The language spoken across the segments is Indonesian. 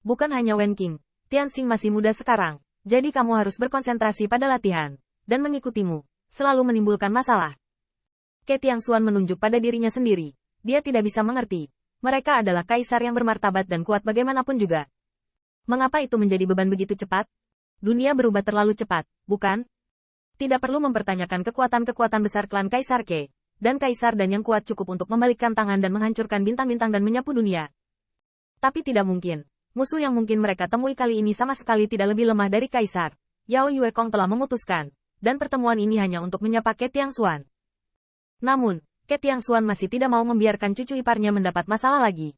Bukan hanya Wen Qing, Tianxing masih muda sekarang, jadi kamu harus berkonsentrasi pada latihan, dan mengikutimu, selalu menimbulkan masalah. Ke Tiangshuan menunjuk pada dirinya sendiri, dia tidak bisa mengerti, mereka adalah kaisar yang bermartabat dan kuat bagaimanapun juga. Mengapa itu menjadi beban begitu cepat? Dunia berubah terlalu cepat, bukan? Tidak perlu mempertanyakan kekuatan-kekuatan besar klan Kaisar Ke, dan Kaisar dan yang kuat cukup untuk membalikkan tangan dan menghancurkan bintang-bintang dan menyapu dunia. Tapi tidak mungkin, musuh yang mungkin mereka temui kali ini sama sekali tidak lebih lemah dari Kaisar. Yao Yuekong telah memutuskan, dan pertemuan ini hanya untuk menyapa Ke Tiangshuan. Namun, Ke Tiangshuan masih tidak mau membiarkan cucu iparnya mendapat masalah lagi.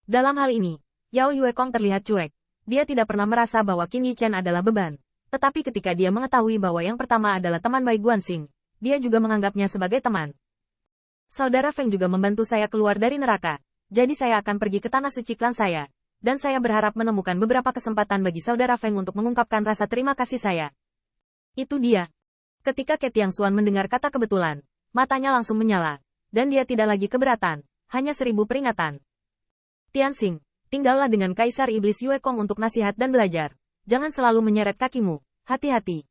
Dalam hal ini, Yao Yuekong terlihat cuek. Dia tidak pernah merasa bahwa Qin Yichen adalah beban. Tetapi ketika dia mengetahui bahwa yang pertama adalah teman baik Guanxing, dia juga menganggapnya sebagai teman. Saudara Feng juga membantu saya keluar dari neraka. Jadi saya akan pergi ke tanah suci klan saya. Dan saya berharap menemukan beberapa kesempatan bagi saudara Feng untuk mengungkapkan rasa terima kasih saya. Itu dia. Ketika Ke Tiangshuan mendengar kata kebetulan, matanya langsung menyala. Dan dia tidak lagi keberatan, hanya 1000 peringatan. Tianxing, tinggallah dengan Kaisar Iblis Yuekong untuk nasihat dan belajar. Jangan selalu menyeret kakimu, hati-hati.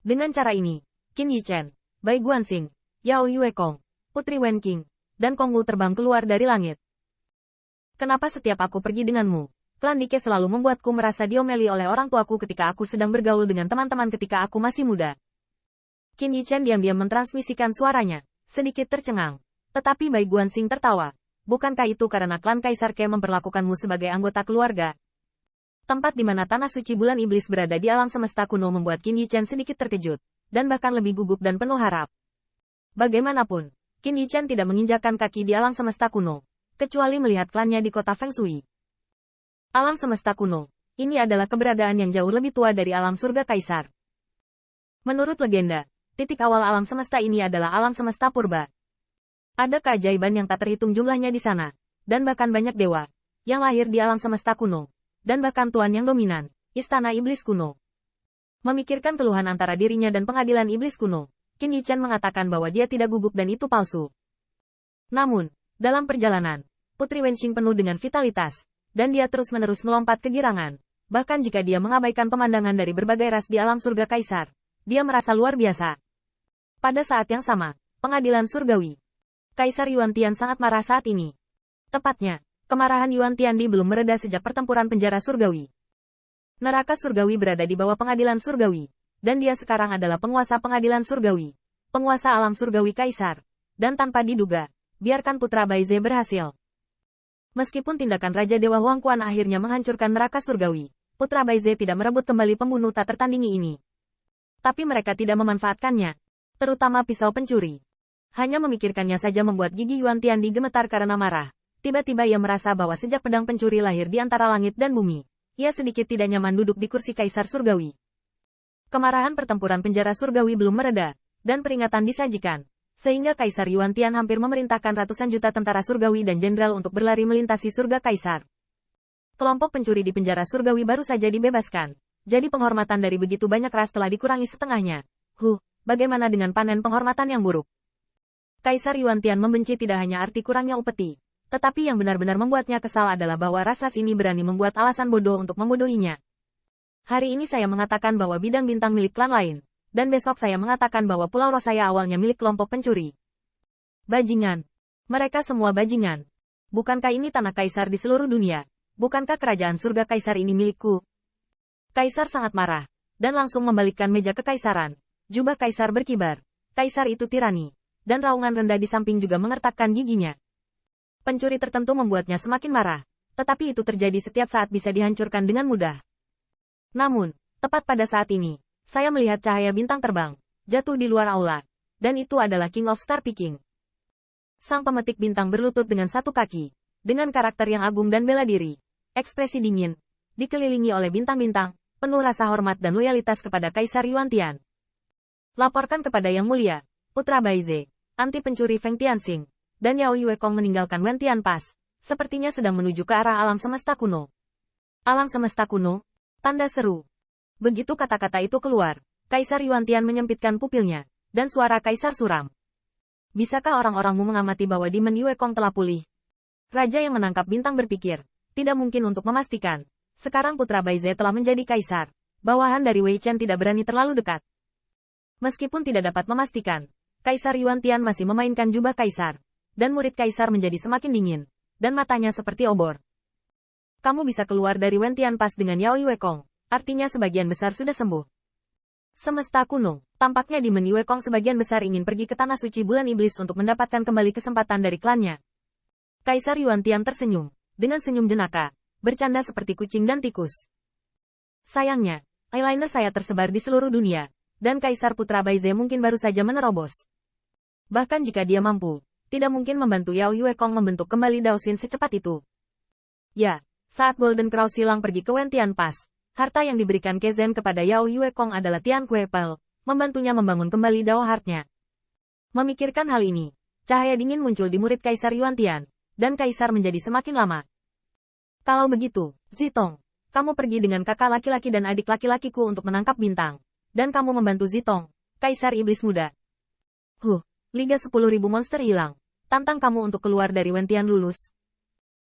Dengan cara ini, Qin Yichen, Bai Guanxing, Yao Yuekong, Putri Wen Qing, dan Kong Wu terbang keluar dari langit. Kenapa setiap aku pergi denganmu, klan Dike selalu membuatku merasa diomeli oleh orang tuaku ketika aku sedang bergaul dengan teman-teman ketika aku masih muda? Qin Yichen diam-diam mentransmisikan suaranya, sedikit tercengang. Tetapi Bai Guanxing tertawa. Bukankah itu karena klan Kaisar Ke memperlakukanmu sebagai anggota keluarga? Tempat di mana tanah suci bulan iblis berada di alam semesta kuno membuat Qin Yichen sedikit terkejut, dan bahkan lebih gugup dan penuh harap. Bagaimanapun, Qin Yichen tidak menginjakkan kaki di alam semesta kuno, kecuali melihat klannya di kota Feng Shui. Alam semesta kuno, ini adalah keberadaan yang jauh lebih tua dari alam surga Kaisar. Menurut legenda, titik awal alam semesta ini adalah alam semesta purba. Ada keajaiban yang tak terhitung jumlahnya di sana, dan bahkan banyak dewa, yang lahir di alam semesta kuno, dan bahkan tuan yang dominan, istana iblis kuno. Memikirkan keluhan antara dirinya dan pengadilan iblis kuno, Qin Yichen mengatakan bahwa dia tidak gugup dan itu palsu. Namun, dalam perjalanan, Putri Wenqing penuh dengan vitalitas, dan dia terus-menerus melompat kegirangan. Bahkan jika dia mengabaikan pemandangan dari berbagai ras di alam surga Kaisar, dia merasa luar biasa. Pada saat yang sama, pengadilan surgawi. Kaisar Yuan Tian sangat marah saat ini. Tepatnya, kemarahan Yuan Tiandi belum mereda sejak pertempuran penjara surgawi. Neraka surgawi berada di bawah pengadilan surgawi, dan dia sekarang adalah penguasa pengadilan surgawi, penguasa alam surgawi Kaisar, dan tanpa diduga, biarkan putra Baize berhasil. Meskipun tindakan Raja Dewa Huang Quan akhirnya menghancurkan neraka surgawi, putra Baize tidak merebut kembali pembunuh tak tertandingi ini. Tapi mereka tidak memanfaatkannya, terutama pisau pencuri. Hanya memikirkannya saja membuat gigi Yuan Tiandi gemetar karena marah. Tiba-tiba ia merasa bahwa sejak pedang pencuri lahir di antara langit dan bumi, ia sedikit tidak nyaman duduk di kursi Kaisar Surgawi. Kemarahan pertempuran penjara surgawi belum mereda, dan peringatan disajikan, sehingga Kaisar Yuan Tian hampir memerintahkan ratusan juta tentara surgawi dan jenderal untuk berlari melintasi surga Kaisar. Kelompok pencuri di penjara surgawi baru saja dibebaskan, jadi penghormatan dari begitu banyak ras telah dikurangi setengahnya. Bagaimana dengan panen penghormatan yang buruk? Kaisar Yuan Tian membenci tidak hanya arti kurangnya upeti, tetapi yang benar-benar membuatnya kesal adalah bahwa ras-ras ini berani membuat alasan bodoh untuk membodohinya. Hari ini saya mengatakan bahwa bidang bintang milik klan lain, dan besok saya mengatakan bahwa Pulau Rosaya awalnya milik kelompok pencuri. Bajingan. Mereka semua bajingan. Bukankah ini tanah Kaisar di seluruh dunia? Bukankah kerajaan surga Kaisar ini milikku? Kaisar sangat marah, dan langsung membalikkan meja kekaisaran. Jubah Kaisar berkibar. Kaisar itu tirani. Dan raungan rendah di samping juga mengertakkan giginya. Pencuri tertentu membuatnya semakin marah, tetapi itu terjadi setiap saat bisa dihancurkan dengan mudah. Namun, tepat pada saat ini, saya melihat cahaya bintang terbang, jatuh di luar aula, dan itu adalah King of Star Picking. Sang pemetik bintang berlutut dengan satu kaki, dengan karakter yang agung dan bela diri, ekspresi dingin, dikelilingi oleh bintang-bintang, penuh rasa hormat dan loyalitas kepada Kaisar Yuan Tian. Laporkan kepada Yang Mulia, Putra Baize, anti pencuri Feng Tianxing, dan Yao Yuekong meninggalkan Wen Tian Pass, sepertinya sedang menuju ke arah alam semesta kuno. Alam semesta kuno? Tanda seru. Begitu kata-kata itu keluar, Kaisar Yuan Tian menyempitkan pupilnya, dan suara Kaisar suram. Bisakah orang-orangmu mengamati bahwa Demon Yuekong telah pulih? Raja yang menangkap bintang berpikir, tidak mungkin untuk memastikan. Sekarang Putra Baize telah menjadi kaisar. Bawahan dari Wei Chen tidak berani terlalu dekat. Meskipun tidak dapat memastikan, Kaisar Yuan Tian masih memainkan jubah kaisar. Dan murid kaisar menjadi semakin dingin. Dan matanya seperti obor. Kamu bisa keluar dari Wen Tian Pass dengan Yao Yuekong. Artinya sebagian besar sudah sembuh. Semesta kuno. Tampaknya di Men Yuekong sebagian besar ingin pergi ke Tanah Suci Bulan Iblis untuk mendapatkan kembali kesempatan dari klannya. Kaisar Yuan Tian tersenyum. Dengan senyum jenaka. Bercanda seperti kucing dan tikus. Sayangnya, eyeliner saya tersebar di seluruh dunia. Dan Kaisar Putra Baize mungkin baru saja menerobos. Bahkan jika dia mampu, tidak mungkin membantu Yao Yuekong membentuk kembali Daoxin secepat itu. Ya, saat Golden Crow silang pergi ke Wen Tian Pass, harta yang diberikan Kezen kepada Yao Yuekong adalah Tian Kue Pel, membantunya membangun kembali Dao Heart-nya. Memikirkan hal ini, cahaya dingin muncul di murid Kaisar Yuan Tian, dan Kaisar menjadi semakin lama. Kalau begitu, Zitong, kamu pergi dengan kakak laki-laki dan adik laki-lakiku untuk menangkap bintang. Dan kamu membantu Zitong, Kaisar Iblis Muda. Liga 10.000 monster hilang. Tantang kamu untuk keluar dari Wen Tian lulus.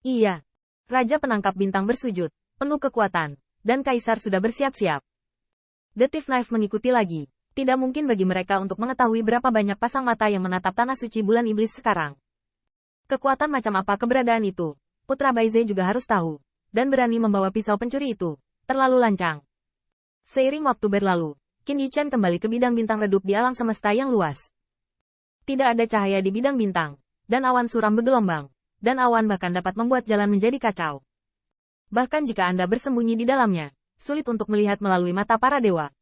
Iya. Raja penangkap bintang bersujud, penuh kekuatan, dan Kaisar sudah bersiap-siap. The Thief Knife mengikuti lagi. Tidak mungkin bagi mereka untuk mengetahui berapa banyak pasang mata yang menatap Tanah Suci Bulan Iblis sekarang. Kekuatan macam apa keberadaan itu, Putra Baize juga harus tahu. Dan berani membawa pisau pencuri itu. Terlalu lancang. Seiring waktu berlalu, Qin Yichen kembali ke bidang bintang redup di alam semesta yang luas. Tidak ada cahaya di bidang bintang, dan awan suram bergelombang, dan awan bahkan dapat membuat jalan menjadi kacau. Bahkan jika Anda bersembunyi di dalamnya, sulit untuk melihat melalui mata para dewa.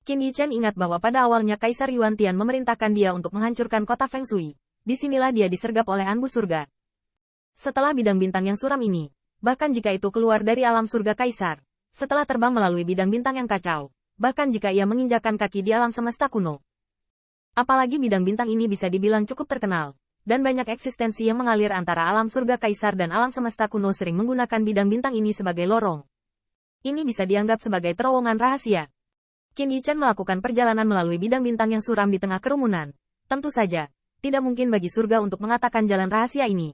Qin Yichen ingat bahwa pada awalnya Kaisar Yuan Tian memerintahkan dia untuk menghancurkan kota Feng Shui. Disinilah dia disergap oleh Anbu Surga. Setelah bidang bintang yang suram ini, bahkan jika itu keluar dari alam surga Kaisar, setelah terbang melalui bidang bintang yang kacau, bahkan jika ia menginjakan kaki di alam semesta kuno. Apalagi bidang bintang ini bisa dibilang cukup terkenal, dan banyak eksistensi yang mengalir antara alam surga Kaisar dan alam semesta kuno sering menggunakan bidang bintang ini sebagai lorong. Ini bisa dianggap sebagai terowongan rahasia. Qin Yichen melakukan perjalanan melalui bidang bintang yang suram di tengah kerumunan. Tentu saja, tidak mungkin bagi surga untuk mengatakan jalan rahasia ini.